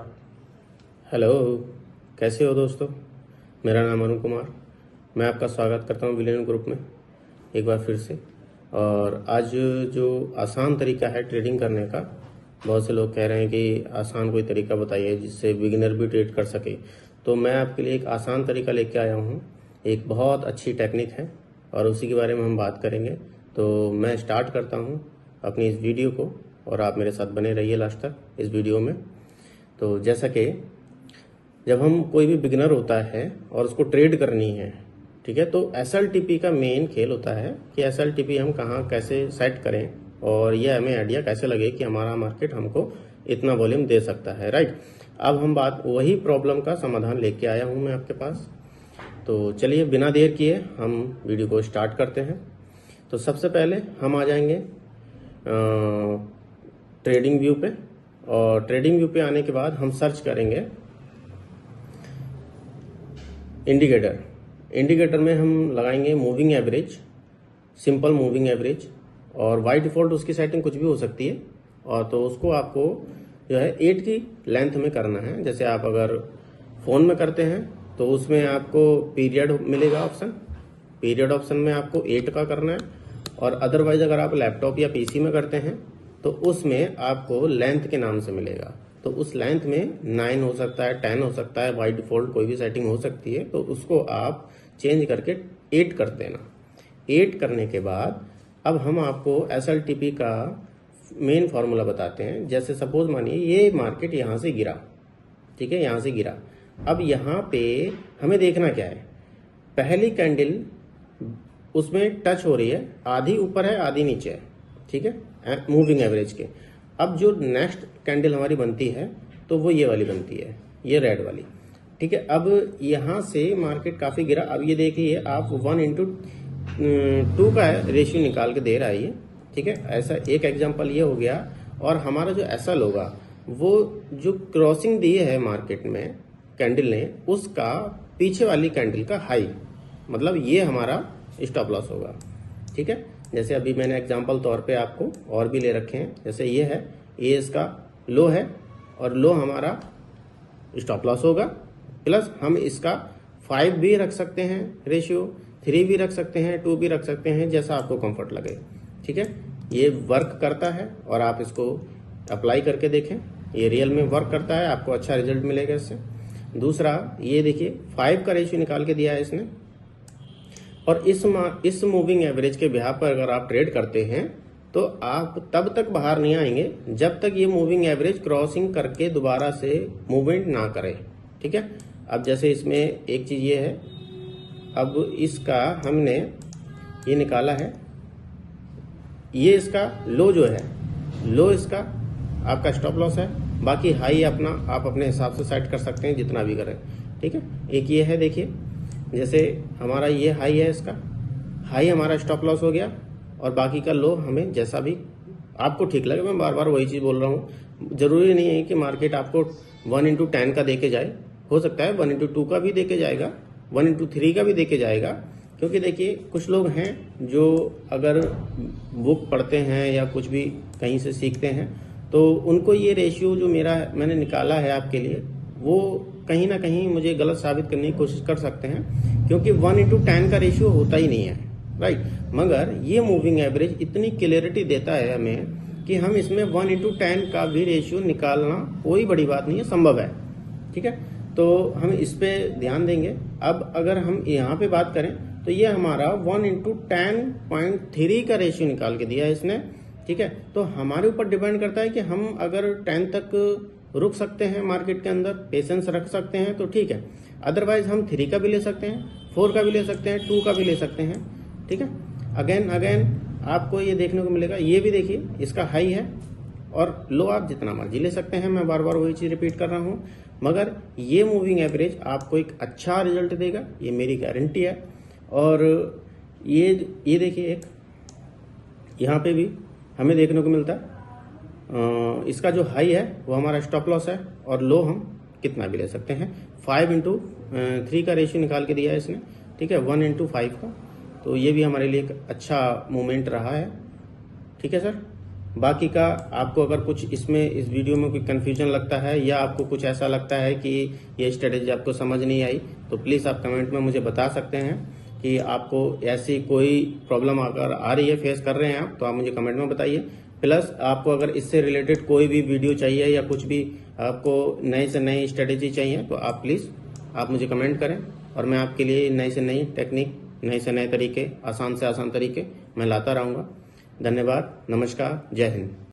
Start. Hello, कैसे हो दोस्तों। मेरा नाम अरुण कुमार। मैं आपका स्वागत करता हूँ विलियन ग्रुप में एक बार फिर से। और आज जो आसान तरीका है ट्रेडिंग करने का, बहुत से लोग कह रहे हैं कि आसान कोई तरीका बताइए जिससे बिगिनर भी ट्रेड कर सके। तो मैं आपके लिए एक आसान तरीका लेके आया हूँ। एक बहुत अच्छी टेक्निक है और उसी के बारे में हम बात करेंगे। तो मैं स्टार्ट करता हूँ अपनी इस वीडियो को और आप मेरे साथ बने रहिए लास्ट तक इस वीडियो में। तो जैसा कि जब हम कोई भी बिगिनर होता है और उसको ट्रेड करनी है, ठीक है, तो एसएलटीपी का मेन खेल होता है कि एसएलटीपी हम कहाँ कैसे सेट करें और ये हमें आइडिया कैसे लगे कि हमारा मार्केट हमको इतना वॉल्यूम दे सकता है, राइट। अब हम बात वही प्रॉब्लम का समाधान लेके आया हूँ मैं आपके पास। तो चलिए बिना देर किए हम वीडियो को स्टार्ट करते हैं। तो सबसे पहले हम आ जाएंगे ट्रेडिंग व्यू पे, और ट्रेडिंग व्यू पे आने के बाद हम सर्च करेंगे इंडिकेटर। इंडिकेटर में हम लगाएंगे moving average, simple moving average, और बाय डिफॉल्ट उसकी सेटिंग कुछ भी हो सकती है। और तो उसको आपको जो है 8 की लेंथ में करना है। जैसे आप अगर फोन में करते हैं तो उसमें आपको पीरियड मिलेगा ऑप्शन, पीरियड ऑप्शन में आपको 8 का करना है। और अदरवाइज अगर आप लैपटॉप या पीसी में करते हैं तो उसमें आपको लेंथ के नाम से मिलेगा। तो उस लेंथ में 9 हो सकता है, 10 हो सकता है, बाय डिफॉल्ट कोई भी सेटिंग हो सकती है। तो उसको आप चेंज करके 8 कर देना। 8 करने के बाद अब हम आपको एसएलटीपी का मेन फॉर्मूला बताते हैं। जैसे सपोज मानिए ये मार्केट यहाँ से गिरा, ठीक है, यहाँ से गिरा। अब यहाँ पे हमें देखना क्या है, पहली कैंडल उसमें टच हो रही है, आधी ऊपर है आधी नीचे है, ठीक है, मूविंग एवरेज के। अब जो नेक्स्ट कैंडल हमारी बनती है तो वो ये वाली बनती है, ये रेड वाली, ठीक है। अब यहाँ से मार्केट काफी गिरा। अब ये देखिए आप 1:2 का रेशियो निकाल के दे रहा है ये, ठीक है। ऐसा एक एग्जांपल ये हो गया। और हमारा जो एसएल होगा वो जो क्रॉसिंग दी है मार्केट में कैंडल ने, उसका पीछे वाली कैंडल का हाई, मतलब ये हमारा स्टॉप लॉस होगा, ठीक है। जैसे अभी मैंने एग्जांपल तौर पे आपको और भी ले रखे हैं। जैसे ये है, ये इसका लो है और लो हमारा स्टॉप लॉस होगा। प्लस हम इसका 5 भी रख सकते हैं रेशियो, 3 भी रख सकते हैं, 2 भी रख सकते हैं, जैसा आपको कंफर्ट लगे, ठीक है। ये वर्क करता है और आप इसको अप्लाई करके देखें, ये रियल में वर्क करता है, आपको अच्छा रिजल्ट मिलेगा इससे। दूसरा ये देखिए 5 का रेशियो निकाल के दिया है इसने। और इस मूविंग एवरेज के बिहार पर अगर आप ट्रेड करते हैं तो आप तब तक बाहर नहीं आएंगे जब तक ये मूविंग एवरेज क्रॉसिंग करके दोबारा से मूवमेंट ना करे, ठीक है। अब जैसे इसमें एक चीज ये है, अब इसका हमने ये निकाला है, ये इसका लो जो है, लो इसका आपका स्टॉप लॉस है। बाकी हाई अपना आप अपने हिसाब से सेट कर सकते हैं, जितना भी करें, ठीक है। एक ये है, देखिए जैसे हमारा ये हाई है, इसका हाई हमारा स्टॉप लॉस हो गया। और बाकी का लो हमें जैसा भी आपको ठीक लगे, मैं बार बार वही चीज बोल रहा हूँ। जरूरी नहीं है कि मार्केट आपको 1:10 का देके जाए, हो सकता है 1:2 का भी देके जाएगा, 1:3 का भी देके जाएगा। क्योंकि देखिए कुछ लोग हैं जो अगर बुक पढ़ते हैं या कुछ भी कहीं से सीखते हैं तो उनको ये रेशियो जो मैंने निकाला है आपके लिए, वो कहीं ना कहीं मुझे गलत साबित करने की कोशिश कर सकते हैं, क्योंकि 1:10 का रेशियो होता ही नहीं है, राइट। मगर ये मूविंग एवरेज इतनी क्लियरिटी देता है हमें कि हम इसमें 1:10 का भी रेशियो निकालना कोई बड़ी बात नहीं है, संभव है, ठीक है। तो हम इस पे ध्यान देंगे। अब अगर हम यहाँ पे बात करें तो ये हमारा 1:10.3 का रेशियो निकाल के दिया है इसने, ठीक है। तो हमारे ऊपर डिपेंड करता है कि हम अगर 10 तक रुक सकते हैं मार्केट के अंदर, पेशेंस रख सकते हैं तो ठीक है। अदरवाइज हम 3 का भी ले सकते हैं, 4 का भी ले सकते हैं, 2 का भी ले सकते हैं, ठीक है। अगेन आपको ये देखने को मिलेगा, ये भी देखिए इसका हाई है और लो आप जितना मर्जी ले सकते हैं। मैं बार बार वही चीज रिपीट कर रहा हूँ, मगर ये मूविंग एवरेज आपको एक अच्छा रिजल्ट देगा, ये मेरी गारंटी है। और ये देखिए एक यहाँ पे भी हमें देखने को मिलता है, इसका जो हाई है वो हमारा स्टॉप लॉस है और लो हम कितना भी ले सकते हैं। 5:3 का रेशियो निकाल के दिया है इसने, ठीक है, 1:5 का। तो ये भी हमारे लिए एक अच्छा मूवमेंट रहा है, ठीक है सर। बाकी का आपको अगर कुछ इसमें इस वीडियो में कोई कन्फ्यूजन लगता है या आपको कुछ ऐसा लगता है कि ये स्ट्रेटेजी आपको समझ नहीं आई, तो प्लीज़ आप कमेंट में मुझे बता सकते हैं कि आपको ऐसी कोई प्रॉब्लम अगर आ रही है, फेस कर रहे हैं आप, तो आप मुझे कमेंट में बताइए। प्लस आपको अगर इससे रिलेटेड कोई भी वीडियो चाहिए या कुछ भी आपको नई से नई स्ट्रेटेजी चाहिए, तो आप प्लीज़ आप मुझे कमेंट करें और मैं आपके लिए नई से नई टेक्निक, नए से नए तरीके, आसान से आसान तरीके मैं लाता रहूँगा। धन्यवाद, नमस्कार, जय हिंद।